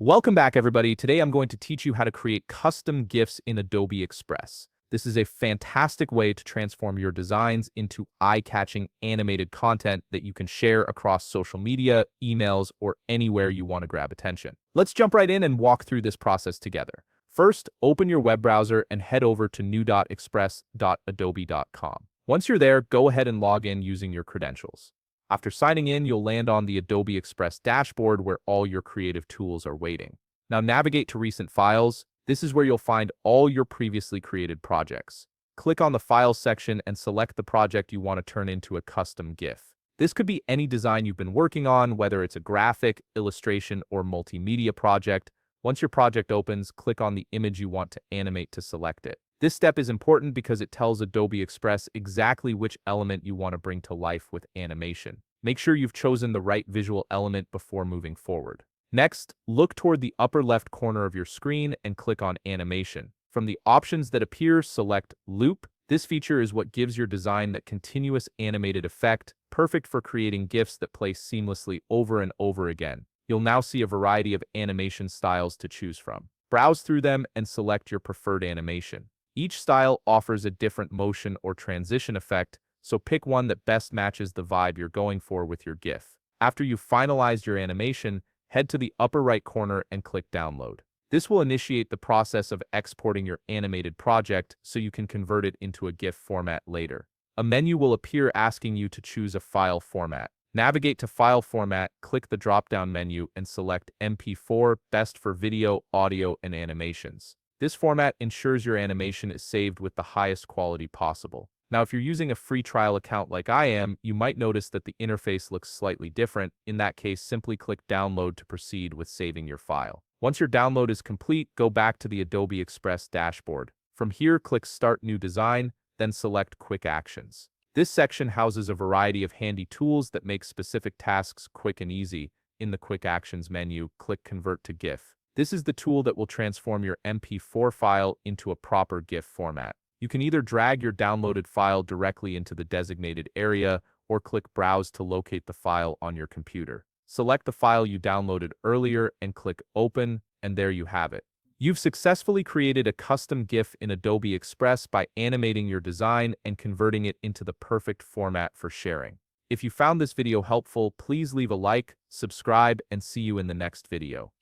Welcome back, everybody. Today I'm going to teach you how to create custom GIFs in Adobe Express. This is a fantastic way to transform your designs into eye-catching animated content that you can share across social media, emails, or anywhere you want to grab attention. Let's jump right in and walk through this process together. First, open your web browser and head over to new.express.adobe.com. Once you're there, go ahead and log in using your credentials. After signing in, you'll land on the Adobe Express dashboard where all your creative tools are waiting. Now navigate to Recent Files. This is where you'll find all your previously created projects. Click on the Files section and select the project you want to turn into a custom GIF. This could be any design you've been working on, whether it's a graphic, illustration, or multimedia project. Once your project opens, click on the image you want to animate to select it. This step is important because it tells Adobe Express exactly which element you want to bring to life with animation. Make sure you've chosen the right visual element before moving forward. Next, look toward the upper left corner of your screen and click on Animation. From the options that appear, select Loop. This feature is what gives your design that continuous animated effect, perfect for creating GIFs that play seamlessly over and over again. You'll now see a variety of animation styles to choose from. Browse through them and select your preferred animation. Each style offers a different motion or transition effect, so pick one that best matches the vibe you're going for with your GIF. After you've finalized your animation, head to the upper right corner and click Download. This will initiate the process of exporting your animated project so you can convert it into a GIF format later. A menu will appear asking you to choose a file format. Navigate to File Format, click the drop-down menu, and select MP4, best for video, audio, and animations. This format ensures your animation is saved with the highest quality possible. Now, if you're using a free trial account like I am, you might notice that the interface looks slightly different. In that case, simply click Download to proceed with saving your file. Once your download is complete, go back to the Adobe Express dashboard. From here, click Start New Design, then select Quick Actions. This section houses a variety of handy tools that make specific tasks quick and easy. In the Quick Actions menu, click Convert to GIF. This is the tool that will transform your MP4 file into a proper GIF format. You can either drag your downloaded file directly into the designated area or click Browse to locate the file on your computer. Select the file you downloaded earlier and click Open, and there you have it. You've successfully created a custom GIF in Adobe Express by animating your design and converting it into the perfect format for sharing. If you found this video helpful, please leave a like, subscribe, and see you in the next video.